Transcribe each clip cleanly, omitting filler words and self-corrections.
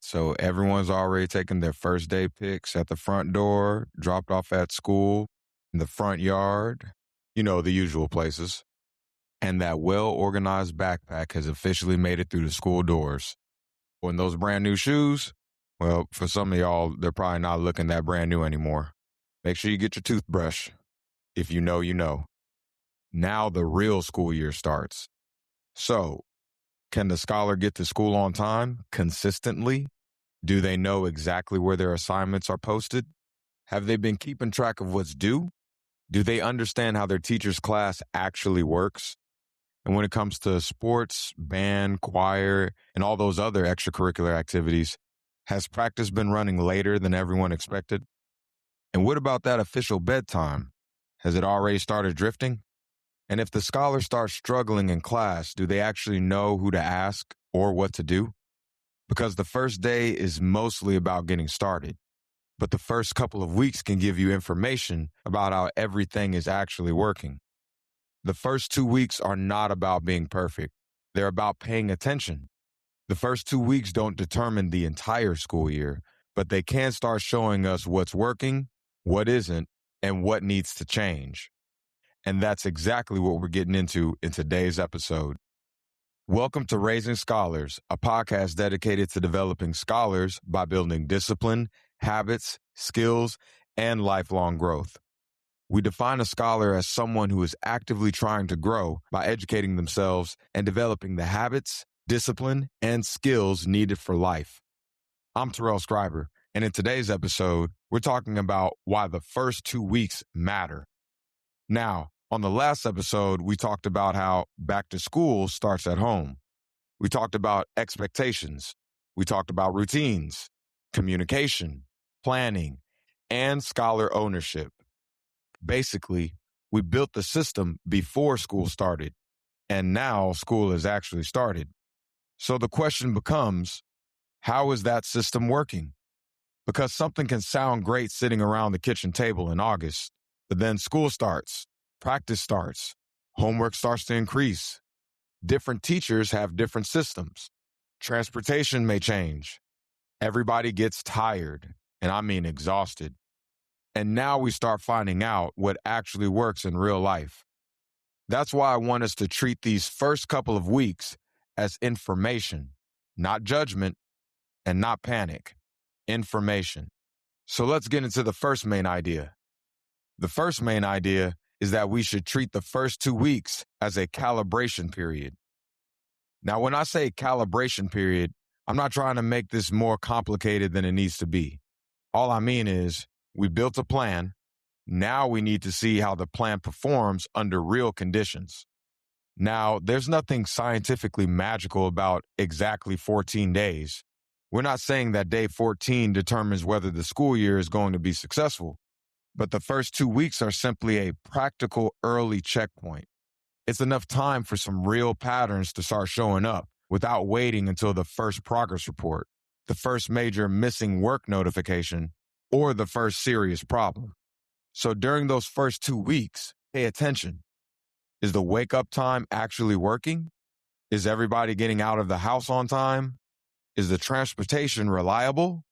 So everyone's already taken their first day pics at the front door, dropped off at school, in the front yard, the usual places. And that well organized backpack has officially made it through the school doors. When those brand new shoes, well, for some of y'all, they're probably not looking that brand new anymore. Make sure you get your toothbrush. If you know, you know. Now the real school year starts. So, can the scholar get to school on time, consistently? Do they know exactly where their assignments are posted? Have they been keeping track of what's due? Do they understand how their teacher's class actually works? And when it comes to sports, band, choir, and all those other extracurricular activities, has practice been running later than everyone expected? And what about that official bedtime? Has it already started drifting? And if the scholar starts struggling in class, do they actually know who to ask or what to do? Because the first day is mostly about getting started, but the first couple of weeks can give you information about how everything is actually working. The first 2 weeks are not about being perfect. They're about paying attention. The first 2 weeks don't determine the entire school year, but they can start showing us what's working, what isn't, and what needs to change. And that's exactly what we're getting into in today's episode. Welcome to Raising Scholars, a podcast dedicated to developing scholars by building discipline, habits, skills, and lifelong growth. We define a scholar as someone who is actively trying to grow by educating themselves and developing the habits, discipline, and skills needed for life. I'm Terrell, and in today's episode, we're talking about why the first 2 weeks matter. Now, on the last episode, we talked about how back to school starts at home. We talked about expectations. We talked about routines, communication, planning, and scholar ownership. Basically, we built the system before school started, and now school has actually started. So the question becomes, how is that system working? Because something can sound great sitting around the kitchen table in August, but then school starts. Practice starts. Homework starts to increase. Different teachers have different systems. Transportation may change. Everybody gets tired, and I mean exhausted. And now we start finding out what actually works in real life. That's why I want us to treat these first couple of weeks as information, not judgment, and not panic. Information. So let's get into the first main idea. The first main idea is that we should treat the first 2 weeks as a calibration period. Now, when I say calibration period, I'm not trying to make this more complicated than it needs to be. All I mean is we built a plan. Now we need to see how the plan performs under real conditions. Now, there's nothing scientifically magical about exactly 14 days. We're not saying that day 14 determines whether the school year is going to be successful. But the first 2 weeks are simply a practical early checkpoint. It's enough time for some real patterns to start showing up without waiting until the first progress report, the first major missing work notification, or the first serious problem. So during those first 2 weeks, pay attention. Is the wake-up time actually working? Is everybody getting out of the house on time? Is the transportation reliable?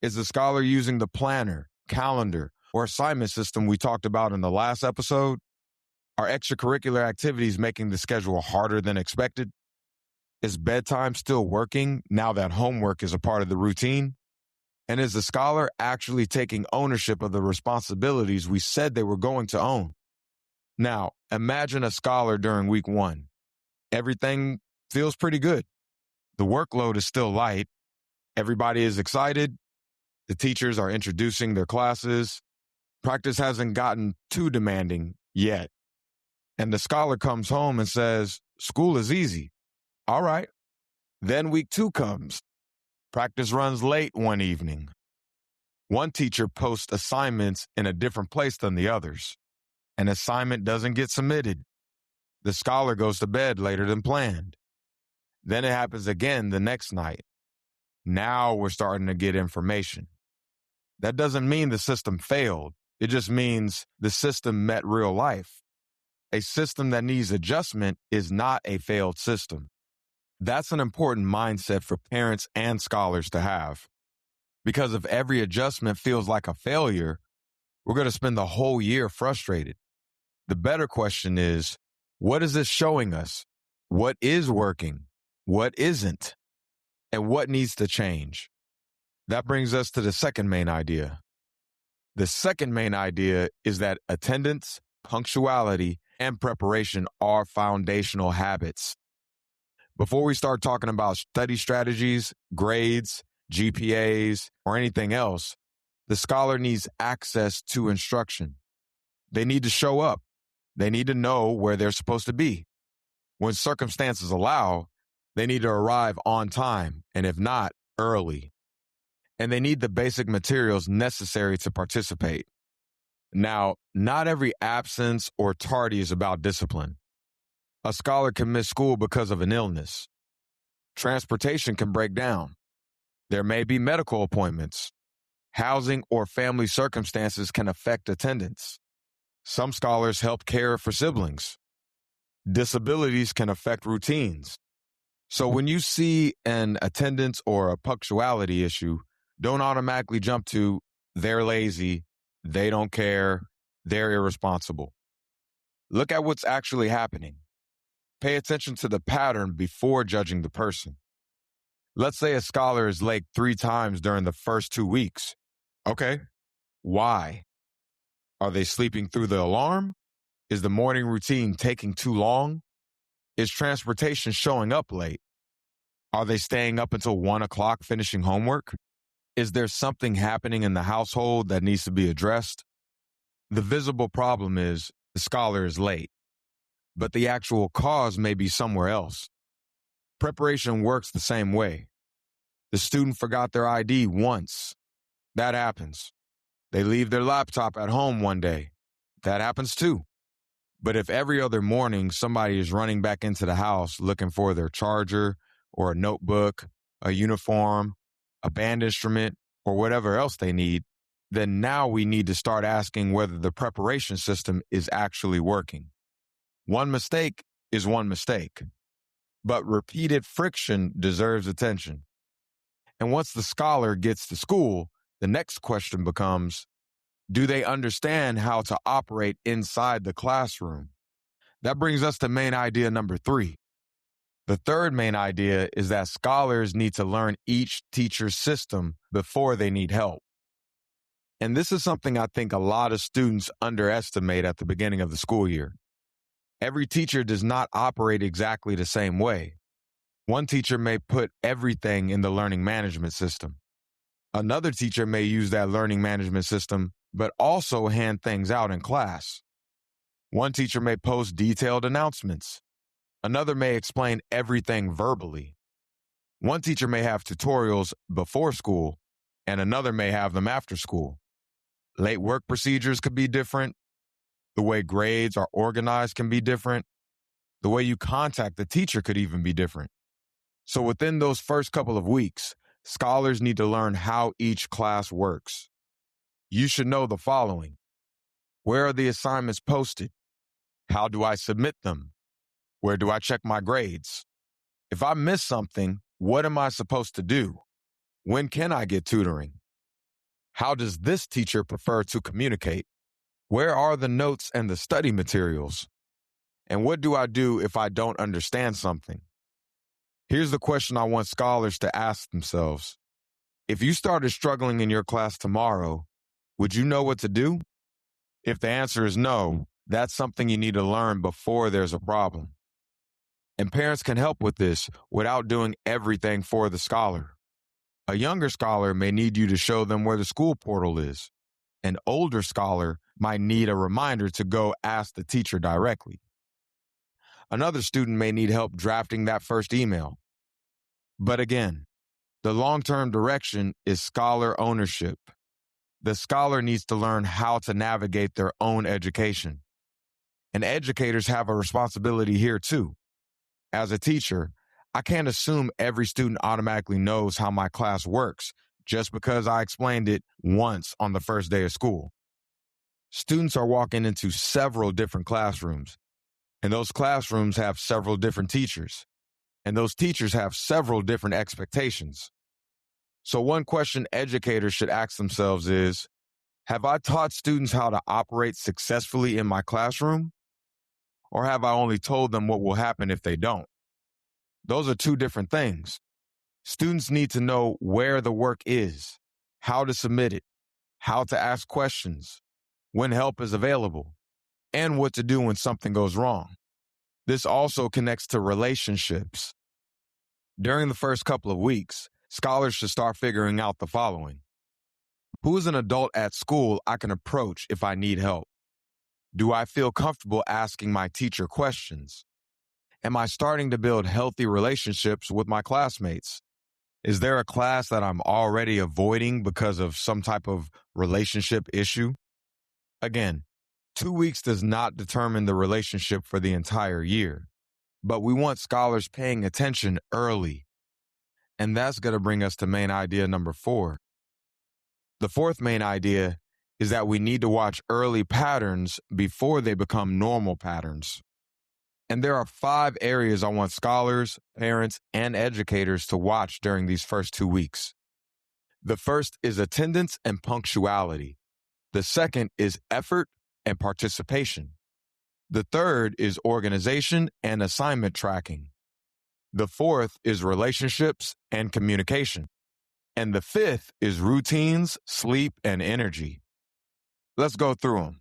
Is the scholar using the planner, calendar, or assignment system we talked about in the last episode? Are extracurricular activities making the schedule harder than expected? Is bedtime still working now that homework is a part of the routine? And is the scholar actually taking ownership of the responsibilities we said they were going to own? Now, imagine a scholar during week 1. Everything feels pretty good. The workload is still light. Everybody is excited. The teachers are introducing their classes. Practice hasn't gotten too demanding yet. And the scholar comes home and says, school is easy. All right. Then week 2 comes. Practice runs late one evening. One teacher posts assignments in a different place than the others. An assignment doesn't get submitted. The scholar goes to bed later than planned. Then it happens again the next night. Now we're starting to get information. That doesn't mean the system failed. It just means the system met real life. A system that needs adjustment is not a failed system. That's an important mindset for parents and scholars to have. Because if every adjustment feels like a failure, we're going to spend the whole year frustrated. The better question is, what is this showing us? What is working? What isn't? And what needs to change? That brings us to the second main idea. The second main idea is that attendance, punctuality, and preparation are foundational habits. Before we start talking about study strategies, grades, GPAs, or anything else, the scholar needs access to instruction. They need to show up. They need to know where they're supposed to be. When circumstances allow, they need to arrive on time, and if not, early. And they need the basic materials necessary to participate. Now, not every absence or tardy is about discipline. A scholar can miss school because of an illness. Transportation can break down. There may be medical appointments. Housing or family circumstances can affect attendance. Some scholars help care for siblings. Disabilities can affect routines. So when you see an attendance or a punctuality issue, don't automatically jump to they're lazy, they don't care, they're irresponsible. Look at what's actually happening. Pay attention to the pattern before judging the person. Let's say a scholar is late 3 times during the first 2 weeks. Okay, why? Are they sleeping through the alarm? Is the morning routine taking too long? Is transportation showing up late? Are they staying up until 1 o'clock finishing homework? Is there something happening in the household that needs to be addressed? The visible problem is the scholar is late, but the actual cause may be somewhere else. Preparation works the same way. The student forgot their ID once. That happens. They leave their laptop at home one day. That happens too. But if every other morning somebody is running back into the house looking for their charger or a notebook, a uniform, a band instrument, or whatever else they need, then now we need to start asking whether the preparation system is actually working. One mistake is one mistake, but repeated friction deserves attention. And once the scholar gets to school, the next question becomes, do they understand how to operate inside the classroom? That brings us to main idea number 3. The third main idea is that scholars need to learn each teacher's system before they need help. And this is something I think a lot of students underestimate at the beginning of the school year. Every teacher does not operate exactly the same way. One teacher may put everything in the learning management system. Another teacher may use that learning management system, but also hand things out in class. One teacher may post detailed announcements. Another may explain everything verbally. One teacher may have tutorials before school, and another may have them after school. Late work procedures could be different. The way grades are organized can be different. The way you contact the teacher could even be different. So within those first couple of weeks, scholars need to learn how each class works. You should know the following. Where are the assignments posted? How do I submit them? Where do I check my grades? If I miss something, what am I supposed to do? When can I get tutoring? How does this teacher prefer to communicate? Where are the notes and the study materials? And what do I do if I don't understand something? Here's the question I want scholars to ask themselves. If you started struggling in your class tomorrow, would you know what to do? If the answer is no, that's something you need to learn before there's a problem. And parents can help with this without doing everything for the scholar. A younger scholar may need you to show them where the school portal is. An older scholar might need a reminder to go ask the teacher directly. Another student may need help drafting that first email. But again, the long-term direction is scholar ownership. The scholar needs to learn how to navigate their own education. And educators have a responsibility here too. As a teacher, I can't assume every student automatically knows how my class works just because I explained it once on the first day of school. Students are walking into several different classrooms, and those classrooms have several different teachers. and those teachers have several different expectations. So one question educators should ask themselves is, have I taught students how to operate successfully in my classroom? Or have I only told them what will happen if they don't? Those are two different things. Students need to know where the work is, how to submit it, how to ask questions, when help is available, and what to do when something goes wrong. This also connects to relationships. During the first couple of weeks, scholars should start figuring out the following. Who is an adult at school I can approach if I need help? Do I feel comfortable asking my teacher questions? Am I starting to build healthy relationships with my classmates? Is there a class that I'm already avoiding because of some type of relationship issue? Again, 2 weeks does not determine the relationship for the entire year, but we want scholars paying attention early. And that's going to bring us to main idea number 4. The fourth main idea is that we need to watch early patterns before they become normal patterns. And there are 5 areas I want scholars, parents, and educators to watch during these first 2 weeks. The first is attendance and punctuality. The second is effort and participation. The third is organization and assignment tracking. The fourth is relationships and communication. And the fifth is routines, sleep, and energy. Let's go through them.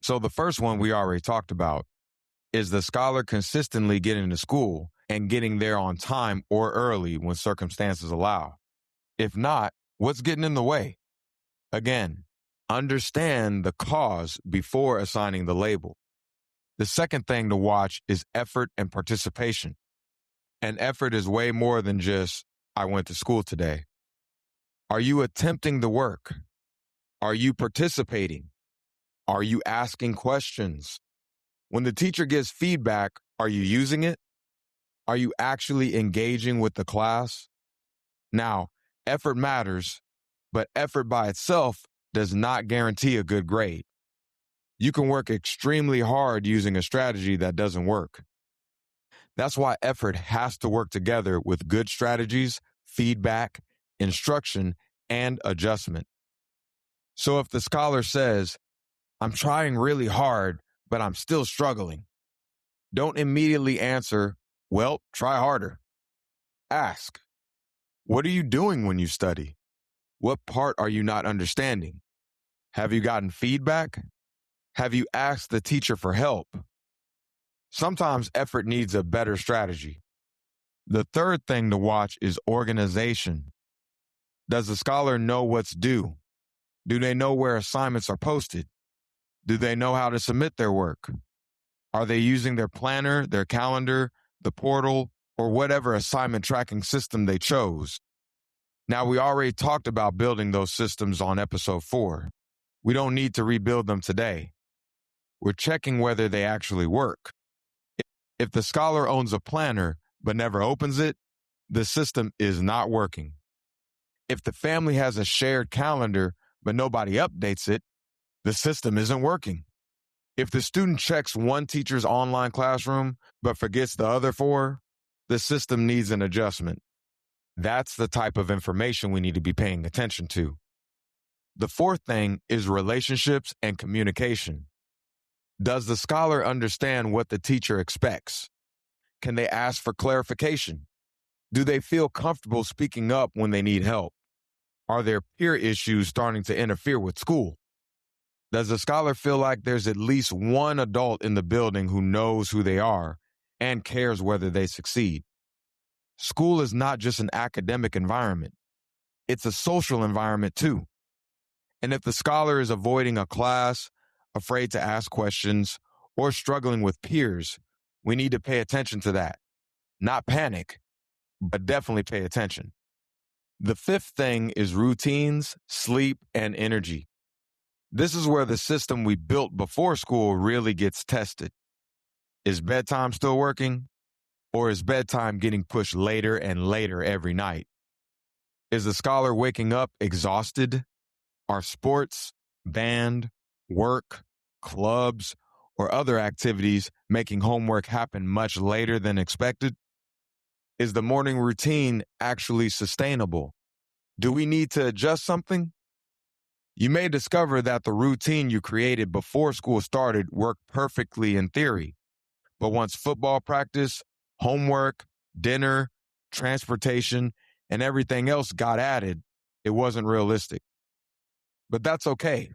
So the first one we already talked about is the scholar consistently getting to school and getting there on time or early when circumstances allow. If not, what's getting in the way? Again, understand the cause before assigning the label. The second thing to watch is effort and participation. And effort is way more than just, I went to school today. Are you attempting the work? Are you participating? Are you asking questions? When the teacher gives feedback, are you using it? Are you actually engaging with the class? Now, effort matters, but effort by itself does not guarantee a good grade. You can work extremely hard using a strategy that doesn't work. That's why effort has to work together with good strategies, feedback, instruction, and adjustment. So if the scholar says, I'm trying really hard, but I'm still struggling, don't immediately answer, well, try harder. Ask, what are you doing when you study? What part are you not understanding? Have you gotten feedback? Have you asked the teacher for help? Sometimes effort needs a better strategy. The third thing to watch is organization. Does the scholar know what's due? Do they know where assignments are posted? Do they know how to submit their work? Are they using their planner, their calendar, the portal, or whatever assignment tracking system they chose? Now, we already talked about building those systems on episode 4. We don't need to rebuild them today. We're checking whether they actually work. If the scholar owns a planner but never opens it, the system is not working. If the family has a shared calendar but nobody updates it, the system isn't working. If the student checks one teacher's online classroom but forgets the other 4, the system needs an adjustment. That's the type of information we need to be paying attention to. The fourth thing is relationships and communication. Does the scholar understand what the teacher expects? Can they ask for clarification? Do they feel comfortable speaking up when they need help? Are there peer issues starting to interfere with school? Does the scholar feel like there's at least one adult in the building who knows who they are and cares whether they succeed? School is not just an academic environment. It's a social environment too. And if the scholar is avoiding a class, afraid to ask questions, or struggling with peers, we need to pay attention to that. Not panic, but definitely pay attention. The fifth thing is routines, sleep, and energy. This is where the system we built before school really gets tested. Is bedtime still working? Or is bedtime getting pushed later and later every night? Is the scholar waking up exhausted? Are sports, band, work, clubs, or other activities making homework happen much later than expected? Is the morning routine actually sustainable? Do we need to adjust something? You may discover that the routine you created before school started worked perfectly in theory, but once football practice, homework, dinner, transportation, and everything else got added, it wasn't realistic. But that's okay.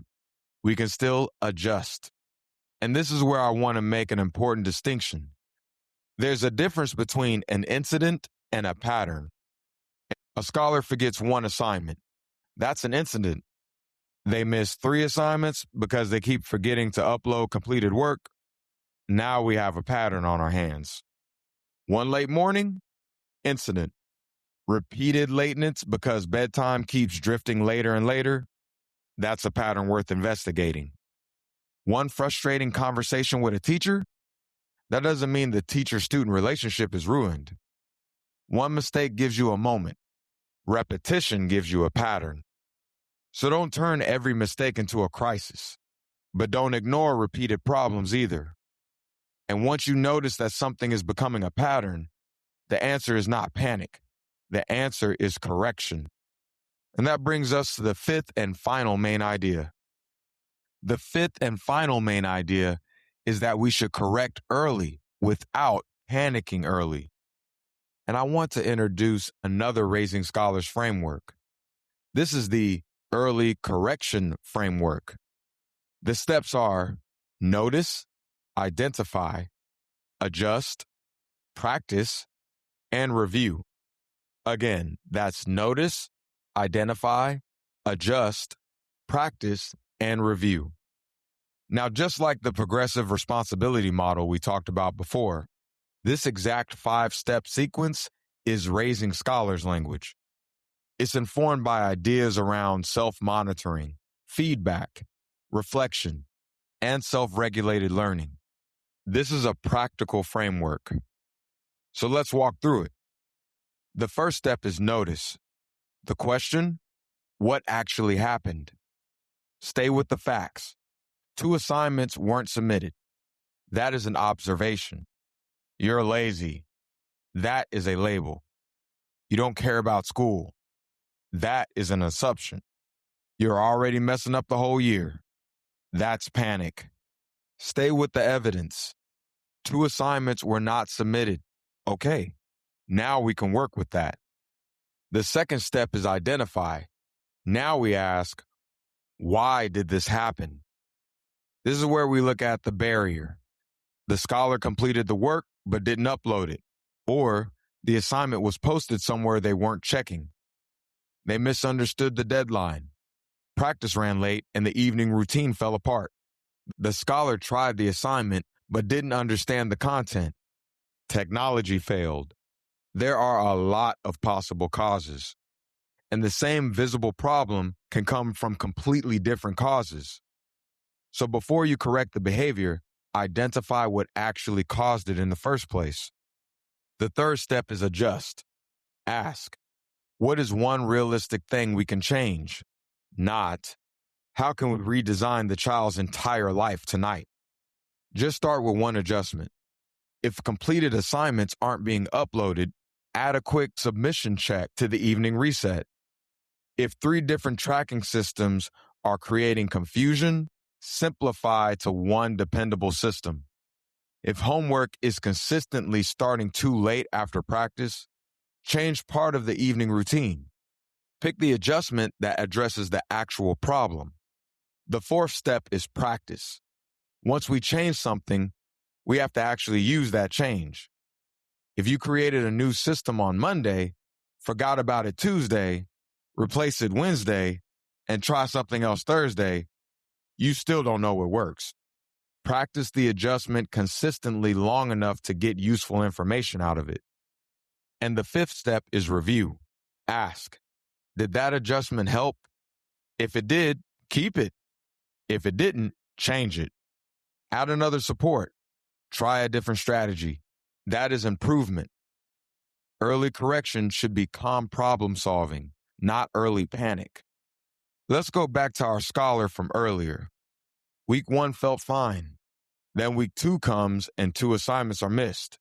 We can still adjust. And this is where I want to make an important distinction. There's a difference between an incident and a pattern. A scholar forgets one assignment. That's an incident. They miss 3 assignments because they keep forgetting to upload completed work. Now we have a pattern on our hands. One late morning, incident. Repeated lateness because bedtime keeps drifting later and later. That's a pattern worth investigating. One frustrating conversation with a teacher, that doesn't mean the teacher-student relationship is ruined. One mistake gives you a moment. Repetition gives you a pattern. So don't turn every mistake into a crisis, but don't ignore repeated problems either. And once you notice that something is becoming a pattern, the answer is not panic. The answer is correction. And that brings us to the fifth and final main idea. The fifth and final main idea is that we should correct early without panicking early. And I want to introduce another Raising Scholars framework. This is the early correction framework. The steps are notice, identify, adjust, practice, and review. Again, that's notice, identify, adjust, practice, and review. Now, just like the progressive responsibility model we talked about before, this exact 5-step sequence is Raising Scholars language. It's informed by ideas around self-monitoring, feedback, reflection, and self-regulated learning. This is a practical framework. So let's walk through it. The first step is notice. The question, what actually happened? Stay with the facts. 2 assignments weren't submitted. That is an observation. You're lazy. That is a label. You don't care about school. That is an assumption. You're already messing up the whole year. That's panic. Stay with the evidence. 2 assignments were not submitted. Okay, now we can work with that. The second step is identify. Now we ask, why did this happen? This is where we look at the barrier. The scholar completed the work but didn't upload it, or the assignment was posted somewhere they weren't checking. They misunderstood the deadline. Practice ran late and the evening routine fell apart. The scholar tried the assignment but didn't understand the content. Technology failed. There are a lot of possible causes, and the same visible problem can come from completely different causes. So before you correct the behavior, identify what actually caused it in the first place. The third step is adjust. Ask, what is one realistic thing we can change? Not, how can we redesign the child's entire life tonight? Just start with one adjustment. If completed assignments aren't being uploaded, add a quick submission check to the evening reset. If 3 different tracking systems are creating confusion, simplify to one dependable system. If homework is consistently starting too late after practice, change part of the evening routine. Pick the adjustment that addresses the actual problem. The fourth step is practice. Once we change something, we have to actually use that change. If you created a new system on Monday, forgot about it Tuesday, replace it Wednesday, and try something else Thursday, you still don't know what works. Practice the adjustment consistently long enough to get useful information out of it. And the fifth step is review. Ask, did that adjustment help? If it did, keep it. If it didn't, change it. Add another support. Try a different strategy. That is improvement. Early correction should be calm problem solving, not early panic. Let's go back to our scholar from earlier. Week 1 felt fine. Then week 2 comes and 2 assignments are missed.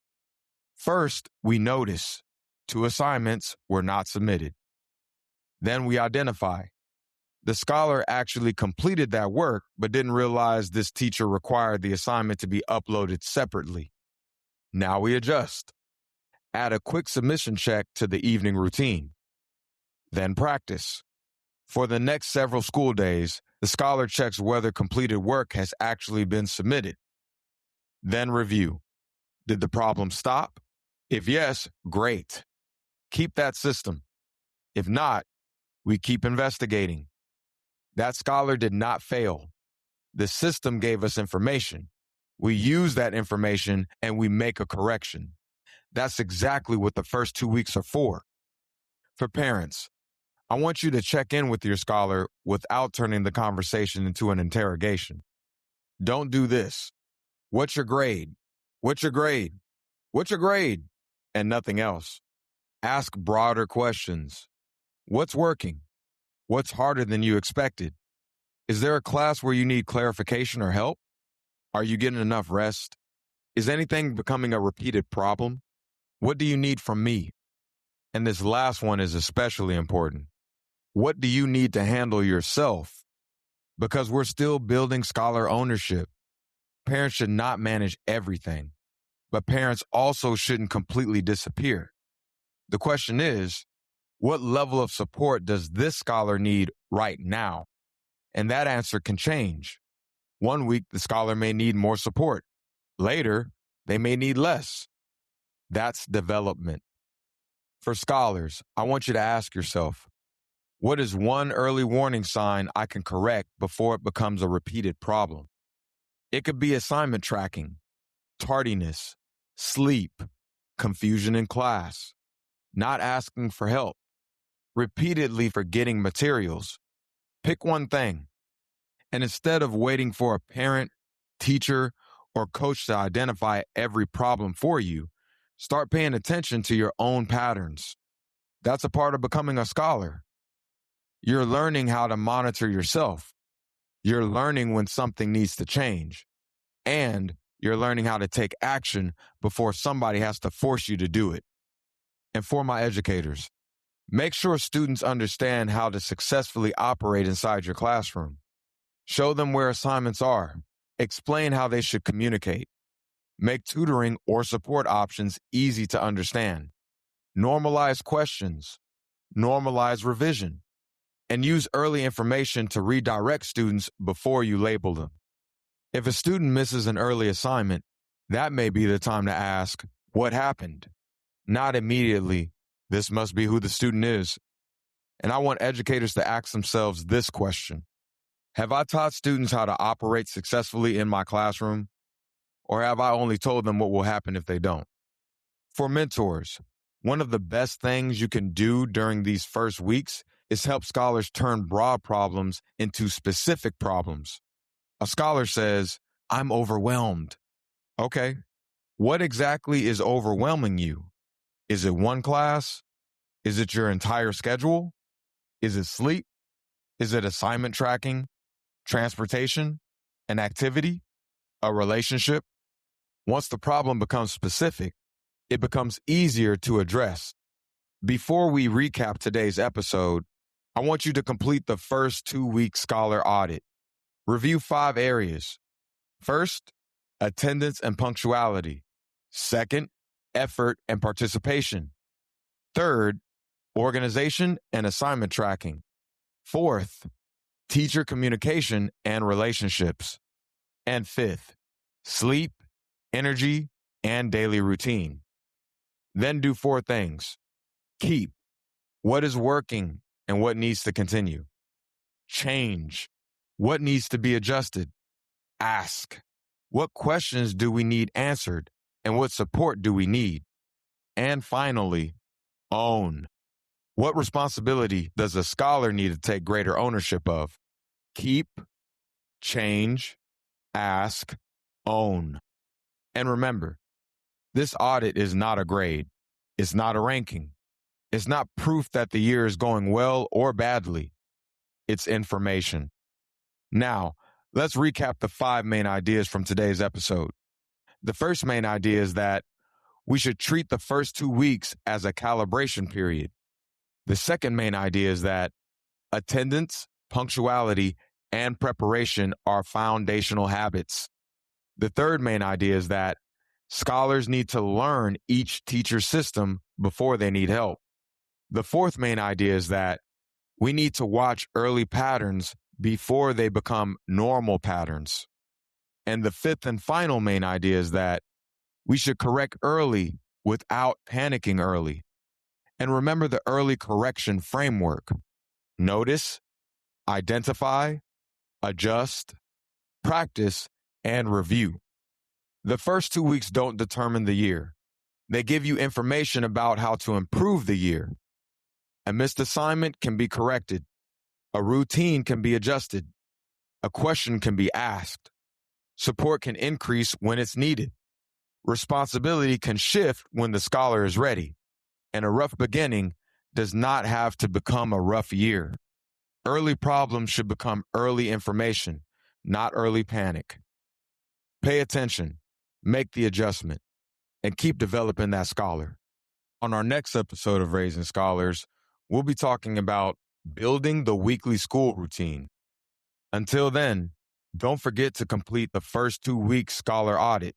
First, we notice. 2 assignments were not submitted. Then we identify. The scholar actually completed that work, but didn't realize this teacher required the assignment to be uploaded separately. Now we adjust. Add a quick submission check to the evening routine. Then practice. For the next several school days, the scholar checks whether completed work has actually been submitted. Then review. Did the problem stop? If yes, great. Keep that system. If not, we keep investigating. That scholar did not fail. The system gave us information. We use that information and we make a correction. That's exactly what the first 2 weeks are for. For parents, I want you to check in with your scholar without turning the conversation into an interrogation. Don't do this. What's your grade? What's your grade? What's your grade? And nothing else. Ask broader questions. What's working? What's harder than you expected? Is there a class where you need clarification or help? Are you getting enough rest? Is anything becoming a repeated problem? What do you need from me? And this last one is especially important. What do you need to handle yourself? Because we're still building scholar ownership. Parents should not manage everything, but parents also shouldn't completely disappear. The question is, what level of support does this scholar need right now? And that answer can change. One week, the scholar may need more support. Later, they may need less. That's development. For scholars, I want you to ask yourself, what is one early warning sign I can correct before it becomes a repeated problem? It could be assignment tracking, tardiness, sleep, confusion in class, not asking for help, repeatedly forgetting materials. Pick one thing. And instead of waiting for a parent, teacher, or coach to identify every problem for you, start paying attention to your own patterns. That's a part of becoming a scholar. You're learning how to monitor yourself. You're learning when something needs to change. And you're learning how to take action before somebody has to force you to do it. And for my educators, make sure students understand how to successfully operate inside your classroom. Show them where assignments are. Explain how they should communicate. Make tutoring or support options easy to understand. Normalize questions. Normalize revision. And use early information to redirect students before you label them. If a student misses an early assignment, that may be the time to ask, what happened? Not immediately, this must be who the student is. And I want educators to ask themselves this question. Have I taught students how to operate successfully in my classroom? Or have I only told them what will happen if they don't? For mentors, one of the best things you can do during these first weeks is help scholars turn broad problems into specific problems. A scholar says, I'm overwhelmed. Okay, what exactly is overwhelming you? Is it one class? Is it your entire schedule? Is it sleep? Is it assignment tracking, transportation, an activity, a relationship? Once the problem becomes specific, it becomes easier to address. Before we recap today's episode, I want you to complete the first 2-week scholar audit. Review 5 areas. First, attendance and punctuality. Second, effort and participation. Third, organization and assignment tracking. Fourth, teacher communication and relationships. And fifth, sleep, energy, and daily routine. Then do 4 things. Keep. What is working and what needs to continue? Change. What needs to be adjusted? Ask. What questions do we need answered and what support do we need? And finally, own. What responsibility does a scholar need to take greater ownership of? Keep, change, ask, own. And remember, this audit is not a grade. It's not a ranking. It's not proof that the year is going well or badly. It's information. Now, let's recap the 5 main ideas from today's episode. The first main idea is that we should treat the first 2 weeks as a calibration period. The second main idea is that attendance, punctuality, and preparation are foundational habits. The third main idea is that scholars need to learn each teacher's system before they need help. The fourth main idea is that we need to watch early patterns before they become normal patterns. And the fifth and final main idea is that we should correct early without panicking early. And remember the early correction framework. Notice, identify, adjust, practice, and review. The first 2 weeks don't determine the year. They give you information about how to improve the year. A missed assignment can be corrected. A routine can be adjusted. A question can be asked. Support can increase when it's needed. Responsibility can shift when the scholar is ready. And a rough beginning does not have to become a rough year. Early problems should become early information, not early panic. Pay attention, make the adjustment, and keep developing that scholar. On our next episode of Raising Scholars, we'll be talking about building the weekly school routine. Until then, don't forget to complete the first 2 weeks scholar audit.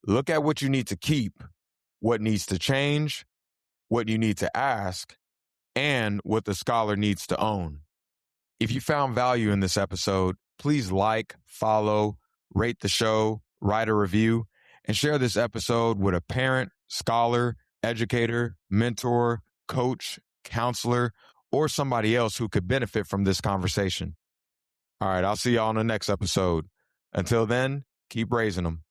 Look at what you need to keep, what needs to change, what you need to ask, and what the scholar needs to own. If you found value in this episode, please like, follow, rate the show, write a review, and share this episode with a parent, scholar, educator, mentor, coach, counselor, or somebody else who could benefit from this conversation. All right, I'll see y'all on the next episode. Until then, keep raising them.